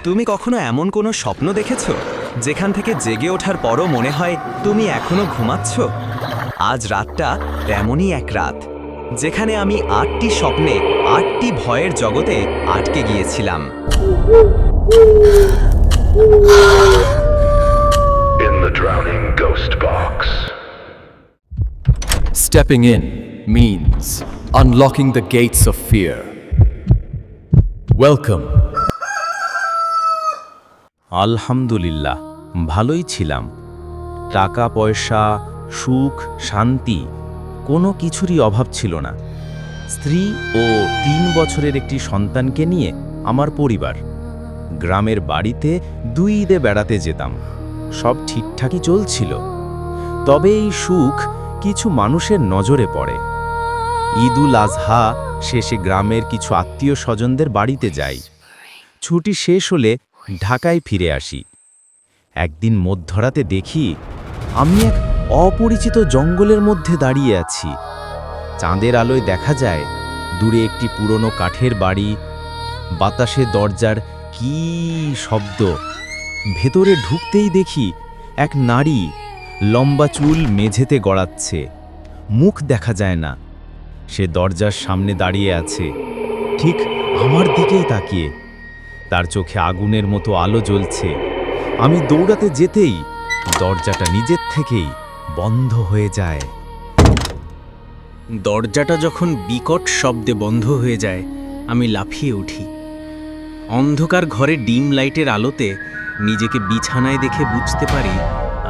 তুমি কখনো এমন কোনো স্বপ্ন দেখেছ যেখান থেকে জেগে ওঠার পরও মনে হয় তুমি এখনো ঘুমাচ্ছ? আজ রাতটা তেমনই এক রাত, যেখানে আমি ৮টি স্বপ্নে ৮টি ভয়ের জগতে আটকে গিয়েছিলাম। In the drowning ghost box. Stepping in means unlocking the gates of fear. Welcome. আলহামদুলিল্লাহ, ভালোই ছিলাম। টাকা পয়সা, সুখ, শান্তি, কোনো কিছুরই অভাব ছিল না। স্ত্রী ও ৩ বছরের একটি সন্তানকে নিয়ে আমার পরিবার। গ্রামের বাড়িতে ২ ঈদে বেড়াতে যেতাম, সব ঠিকঠাকই চলছিল। তবে এই সুখ কিছু মানুষের নজরে পড়ে। ঈদুল আজহা শেষে গ্রামের কিছু আত্মীয় স্বজনদের বাড়িতে যাই। ছুটি শেষ হলে ঢাকায় ফিরে আসি। একদিন মধ্যরাতে দেখি আমি এক অপরিচিত জঙ্গলের মধ্যে দাঁড়িয়ে আছি। চাঁদের আলোয় দেখা যায় দূরে একটি পুরনো কাঠের বাড়ি, বাতাসে দরজার কী শব্দ। ভেতরে ঢুকতেই দেখি এক নারী, লম্বা চুল মেঝেতে গড়াচ্ছে, মুখ দেখা যায় না। সে দরজার সামনে দাঁড়িয়ে আছে, ঠিক আমার দিকেই তাকিয়ে। তার চোখে আগুনের মতো আলো জ্বলছে। আমি দৌড়াতে যেতেই দরজাটা নিজের থেকেই বন্ধ হয়ে যায়। দরজাটা যখন বিকট শব্দে বন্ধ হয়ে যায়, আমি লাফিয়ে উঠি। অন্ধকার ঘরে ডিম লাইটের আলোতে নিজেকে বিছানায় দেখে বুঝতে পারি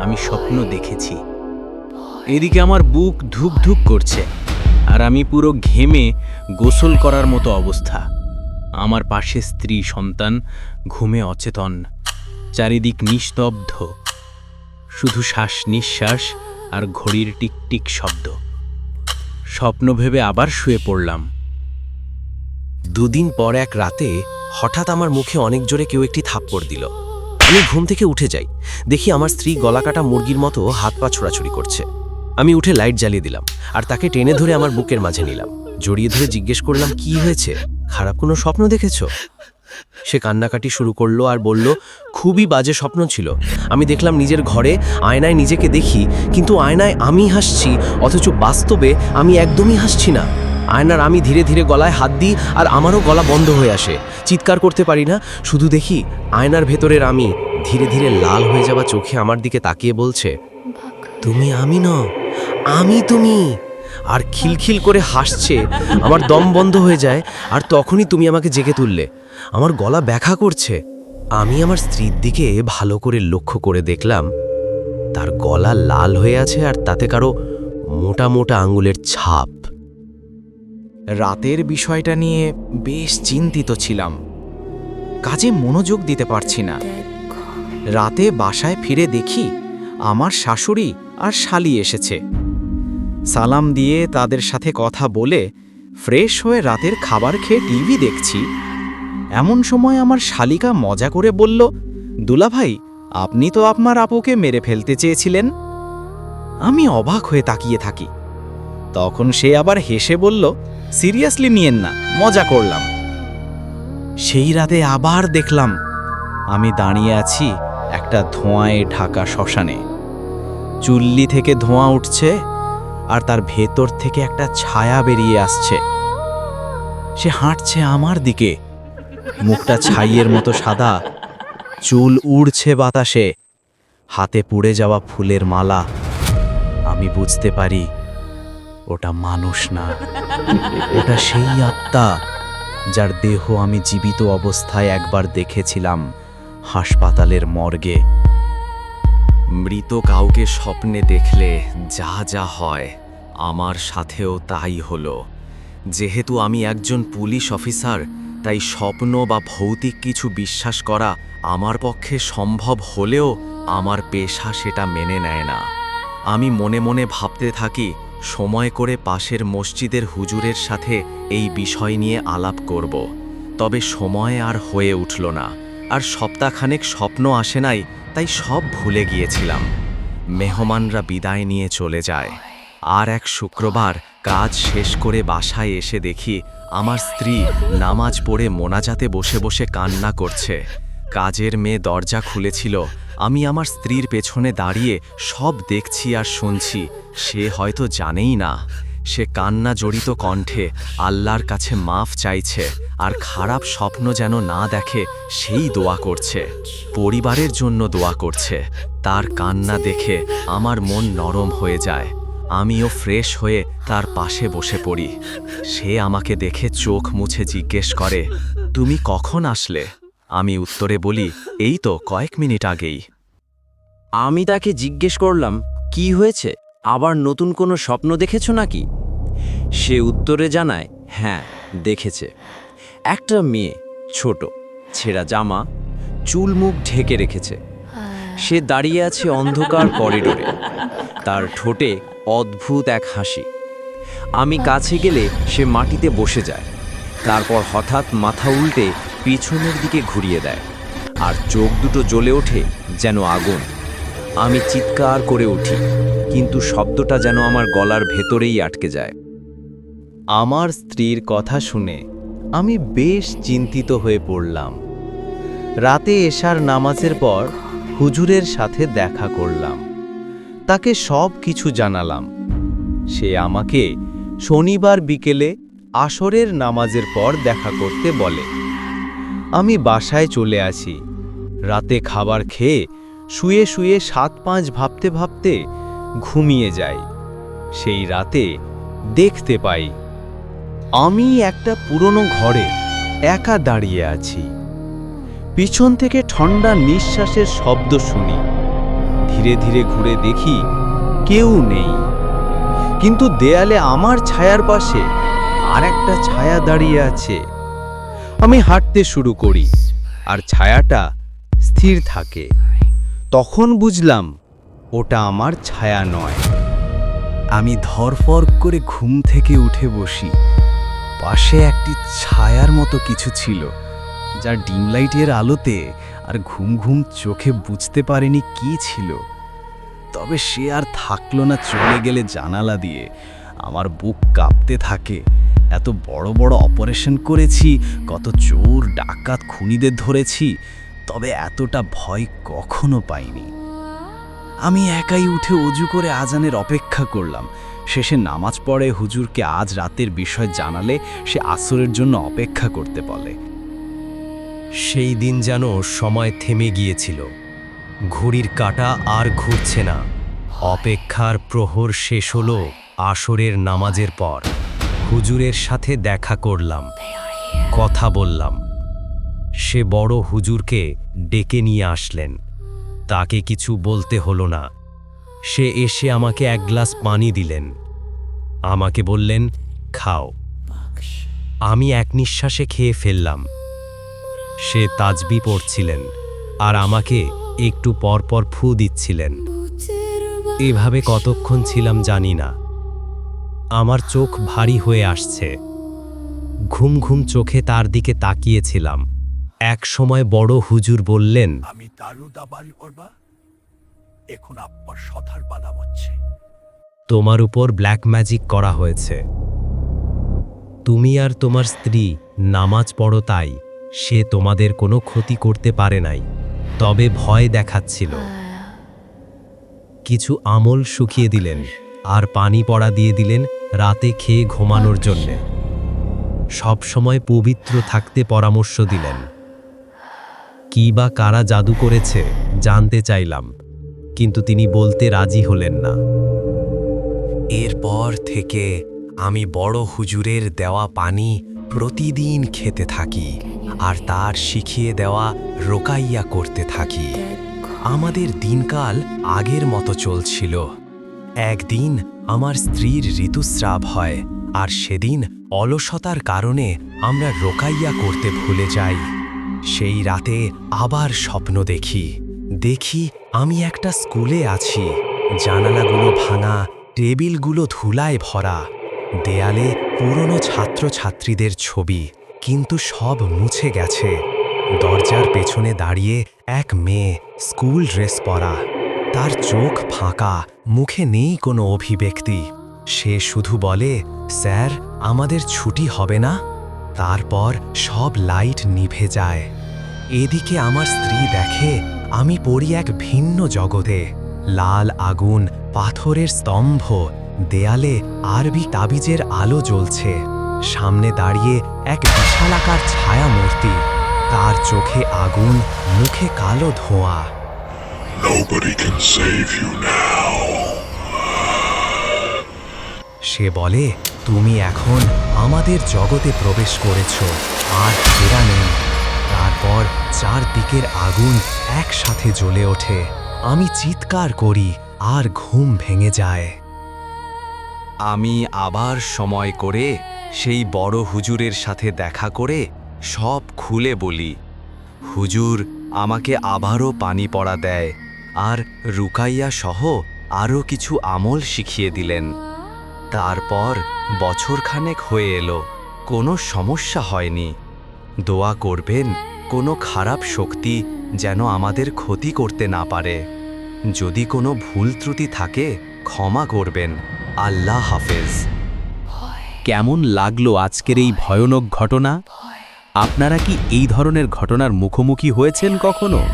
আমি স্বপ্ন দেখেছি। এদিকে আমার বুক ধুক ধুক করছে, আর আমি পুরো ঘেমে গোসল করার মতো অবস্থা। আমার পাশে স্ত্রী সন্তান ঘুমে অচেতন। চারিদিক নিস্তব্ধ, শুধু শ্বাস নিঃশ্বাস আর ঘড়ির টিকটিক শব্দ। স্বপ্ন ভেবে আবার শুয়ে পড়লাম। 2 দিন পর এক রাতে হঠাৎ আমার মুখে অনেক জোরে কেউ একটি থাপ্পড় দিল। আমি ঘুম থেকে উঠে যাই, দেখি আমার স্ত্রী গলাকাটা মুরগির মতো হাত পা ছোড়াছুড়ি করছে। আমি উঠে লাইট জ্বালিয়ে দিলাম আর তাকে টেনে ধরে আমার বুকের মাঝে নিলাম। জড়িয়ে ধরে জিজ্ঞেস করলাম, কি হয়েছে? খারাপ কোনো স্বপ্ন দেখেছ? সে কান্নাকাটি শুরু করলো আর বলল, খুবই বাজে স্বপ্ন ছিল। আমি দেখলাম নিজের ঘরে আয়নায় নিজেকে দেখি, কিন্তু আয়নায় আমি হাসছি, অথচ বাস্তবে আমি একদমই হাসছি না। আয়নার আমি ধীরে ধীরে গলায় হাত দিই আর আমারও গলা বন্ধ হয়ে আসে। চিৎকার করতে পারি না, শুধু দেখি আয়নার ভেতরের আমি ধীরে ধীরে লাল হয়ে যাওয়া চোখে আমার দিকে তাকিয়ে বলছে, তুমি আমি ন, আমি তুমি। আর খিলখিল করে হাসছে। আমার দম বন্ধ হয়ে যায়, আর তখনই তুমি আমাকে জেগে তুললে। আমার গলা ব্যথা করছে। আমি আমার স্ত্রীর দিকে ভালো করে লক্ষ্য করে দেখলাম তার গলা লাল হয়ে আছে, আর তাতে কারো মোটা মোটা আঙুলের ছাপ। রাতের বিষয়টা নিয়ে বেশ চিন্তিত ছিলাম, কাজে মনোযোগ দিতে পারছি না। রাতে বাসায় ফিরে দেখি আমার শাশুড়ি আর শালি এসেছে। সালাম দিয়ে তাদের সাথে কথা বলে ফ্রেশ হয়ে রাতের খাবার খেয়ে টিভি দেখছি। এমন সময় আমার শালিকা মজা করে বলল, দুলাভাই, আপনি তো আপনার আপুকে মেরে ফেলতে চেয়েছিলেন। আমি অবাক হয়ে তাকিয়ে থাকি। তখন সে আবার হেসে বলল, সিরিয়াসলি নিয়েন না, মজা করলাম। সেই রাতে আবার দেখলাম আমি দাঁড়িয়ে আছি একটা ধোঁয়ায় ঢাকা শ্মশানে। চুল্লি থেকে ধোঁয়া উঠছে আর তার ভেতর থেকে একটা ছায়া বেরিয়ে আসছে। সে হাঁটছে আমার দিকে, মুখটা ছাইয়ের মতো সাদা, চুল উড়ছে বাতাসে, হাতে পুড়ে যাওয়া ফুলের মালা। আমি বুঝতে পারি ওটা মানুষ না, ওটা সেই আত্মা যার দেহ আমি জীবিত অবস্থায় একবার দেখেছিলাম হাসপাতালের মর্গে। মৃত কাউকে স্বপ্নে দেখলে যা যা হয়, আমার সাথেও তাই হলো। যেহেতু আমি একজন পুলিশ অফিসার, তাই স্বপ্ন বা ভৌতিক কিছু বিশ্বাস করা আমার পক্ষে সম্ভব হলেও আমার পেশা সেটা মেনে নেয় না। আমি মনে মনে ভাবতে থাকি, সময় করে পাশের মসজিদের হুজুরের সাথে এই বিষয় নিয়ে আলাপ করব। তবে সময় আর হয়ে উঠল না, আর সপ্তাহখানেক স্বপ্ন আসে নাই, তাই সব ভুলে গিয়েছিলাম। মেহমানরা বিদায় নিয়ে চলে যায়। আর এক শুক্রবার কাজ শেষ করে বাসায় এসে দেখি আমার স্ত্রী নামাজ পড়ে মোনাজাতে বসে বসে কান্না করছে। কাজের মেয়ে দরজা খুলেছিল। আমি আমার স্ত্রীর পেছনে দাঁড়িয়ে সব দেখছি আর শুনছি। সে হয়তো জানেই না। সে কান্না জড়িত কণ্ঠে আল্লাহর কাছে মাফ চাইছে আর খারাপ স্বপ্ন যেন না দেখে সেই দোয়া করছে। পরিবারের জন্য দোয়া করছে। তার কান্না দেখে আমার মন নরম হয়ে যায়। আমিও ফ্রেশ হয়ে তার পাশে বসে পড়ি। সে আমাকে দেখে চোখ মুছে জিজ্ঞেস করে, তুমি কখন আসলে? আমি উত্তরে বলি, এই তো কয়েক মিনিট আগেই। আমি তাকে জিজ্ঞেস করলাম, কি হয়েছে, আবার নতুন কোনো স্বপ্ন দেখেছো নাকি? সে উত্তরে জানায়, হ্যাঁ দেখেছে। একটা মেয়ে, ছোট, ছেঁড়া জামা, চুল মুখ ঢেকে রেখেছে। সে দাঁড়িয়ে আছে অন্ধকার করিডোরে। তার ঠোঁটে অদ্ভুত এক হাসি। আমি কাছে গেলে সে মাটিতে বসে যায়। তারপর হঠাৎ মাথা উল্টে পিছনের দিকে ঘুরিয়ে দেয় আর চোখ দুটো জ্বলে ওঠে যেন আগুন। আমি চিৎকার করে উঠি, কিন্তু শব্দটা যেন আমার গলার ভেতরেই আটকে যায়। আমার স্ত্রীর কথা শুনে আমি বেশ চিন্তিত হয়ে পড়লাম। রাতে এশার নামাজের পর হুজুরের সাথে দেখা করলাম। তাকে সব কিছু জানালাম। সে আমাকে শনিবার বিকেলে আসরের নামাজের পর দেখা করতে বলে। আমি বাসায় চলে আসি। রাতে খাবার খেয়ে শুয়ে শুয়ে 7-5 ভাবতে ভাবতে ঘুমিয়ে যাই। সেই রাতে দেখতে পাই আমি একটা পুরনো ঘরে একা দাঁড়িয়ে আছি। পিছন থেকে ঠান্ডা নিঃশ্বাসের শব্দ শুনি। ধীরে ধীরে ঘুরে দেখি কেউ নেই, কিন্তু দেয়ালে আমার ছায়ার পাশে আর একটা ছায়া দাঁড়িয়ে আছে। আমি হাঁটতে শুরু করি আর ছায়াটা স্থির থাকে। তখন বুঝলাম ওটা আমার ছায়া নয়। আমি ধরফর করে ঘুম থেকে উঠে বসি। পাশে একটি ছায়ার মতো কিছু ছিল, যা ডিম লাইটের আলোতে আর ঘুম ঘুম চোখে বুঝতে পারেনি কি ছিল। তবে সে আর থাকলো না, চলে গেলে জানালা দিয়ে। আমার বুক কাঁপতে থাকে। এত বড় বড় অপারেশন করেছি, কত চোর ডাকাত খুনিদের ধরেছি, তবে এতটা ভয় কখনো পাইনি। আমি একাই উঠে অজু করে আজানের অপেক্ষা করলাম। শেষে নামাজ পড়ে হুজুরকে আজ রাতের বিষয় জানালে সে আসরের জন্য অপেক্ষা করতে বলে। সেই দিন যেন সময় থেমে গিয়েছিল। ঘড়ির কাঁটা আর ঘুরছে না। অপেক্ষার প্রহর শেষ হলো আসরের নামাজের পর। হুজুরের সাথে দেখা করলাম, কথা বললাম। সে বড় হুজুরকে ডেকে নিয়ে আসলেন। তাকে কিছু বলতে হলো না। সে এসে আমাকে এক গ্লাস পানি দিলেন। আমাকে বললেন, খাও। আমি এক নিঃশ্বাসে খেয়ে ফেললাম। সে তাজবি পড়ছিলেন আর আমাকে একটু পর পর ফু দিচ্ছিলেন। এভাবে কতক্ষণ ছিলাম জানি না। আমার চোখ ভারী হয়ে আসছে। ঘুম ঘুম চোখে তার দিকে তাকিয়েছিলাম। এক সময় বড় হুজুর বললেন, আমি তারও দাবাল করবা, এখন আব্বার সথার বাধা হচ্ছে। তোমার উপর ব্ল্যাক ম্যাজিক করা হয়েছে। তুমি আর তোমার স্ত্রী নামাজ পড়ো, তাই সে তোমাদের কোনো ক্ষতি করতে পারে নাই, তবে ভয় দেখাচ্ছিল। কিছু আমল শুকিয়ে দিলেন আর পানি পড়া দিয়ে দিলেন রাতে খেয়ে ঘুমানোর জন্যে। সব সময় পবিত্র থাকতে পরামর্শ দিলেন। কি বা কারা জাদু করেছে জানতে চাইলাম, কিন্তু তিনি বলতে রাজি হলেন না। এরপর থেকে আমি বড় হুজুরের দেওয়া পানি প্রতিদিন খেতে থাকি আর তার শিখিয়ে দেওয়া রোকাইয়া করতে থাকি। আমাদের দিনকাল আগের মতো চলছিল। একদিন আমার স্ত্রীর ঋতুস্রাব হয় আর সেদিন অলসতার কারণে আমরা রোকাইয়া করতে ভুলে যাই। সেই রাতে আবার স্বপ্ন দেখি আমি একটা স্কুলে আছি। জানালাগুলো ভাঙা, টেবিলগুলো ধুলায় ভরা, দেয়ালে পুরনো ছাত্রছাত্রীদের ছবি, কিন্তু সব মুছে গেছে। দরজার পেছনে দাঁড়িয়ে এক মেয়ে, স্কুল ড্রেস পরা। তার চোখ ফাঁকা, মুখে নেই কোনো অভিব্যক্তি। সে শুধু বলে, স্যার আমাদের ছুটি হবে না? তারপর সব লাইট নিভে যায়। এদিকে আমার স্ত্রী দেখে আমি পড়ি এক ভিন্ন জগতে। লাল আগুন, পাথরের স্তম্ভ, দেয়ালে আরবি তাবিজের আলো জ্বলছে। সামনে দাঁড়িয়ে এক বিশালাকার ছায়া মূর্তি, তার চোখে আগুন, মুখে কালো ধোঁয়া। Nobody can save you now. সে বলে, তুমি এখন আমাদের জগতে প্রবেশ করেছ, আর ফেরা নেই। তারপর চারদিকের আগুন একসাথে জ্বলে ওঠে। আমি চিৎকার করি আর ঘুম ভেঙে যায়। আমি আবার সময় করে সেই বড় হুজুরের সাথে দেখা করে সব খুলে বলি। হুজুর আমাকে আবারও পানি পড়া দেয় আর রুকাইয়া সহ আরও কিছু আমল শিখিয়ে দিলেন। তারপর বছরখানেক হয়ে এলো, কোনো সমস্যা হয়নি। দোয়া করবেন কোনো খারাপ শক্তি যেন আমাদের ক্ষতি করতে না পারে। যদি কোনো ভুল ত্রুটি থাকে ক্ষমা করবেন। আল্লাহ হাফেজ। কেমন লাগলো আজকের এই ভয়ানক ঘটনা? আপনারা কি এই ধরনের ঘটনার মুখোমুখি হয়েছেন কখনো?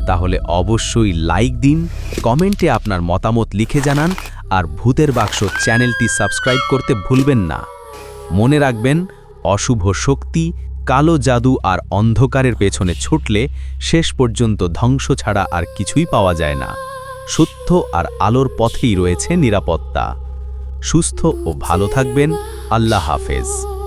তাহলে অবশ্যই লাইক দিন, কমেন্টে আপনার মতামত লিখে জানান, আর ভূতের বাক্স চ্যানেলটি সাবস্ক্রাইব করতে ভুলবেন না। মনে রাখবেন, অশুভ শক্তি, কালো জাদু আর অন্ধকারের পেছনে ছুটলে শেষ পর্যন্ত ধ্বংস ছাড়া আর কিছুই পাওয়া যায় না। সত্য আর আলোর পথেই রয়েছে নিরাপত্তা। সুস্থ ও ভালো থাকবেন। আল্লাহ হাফেজ।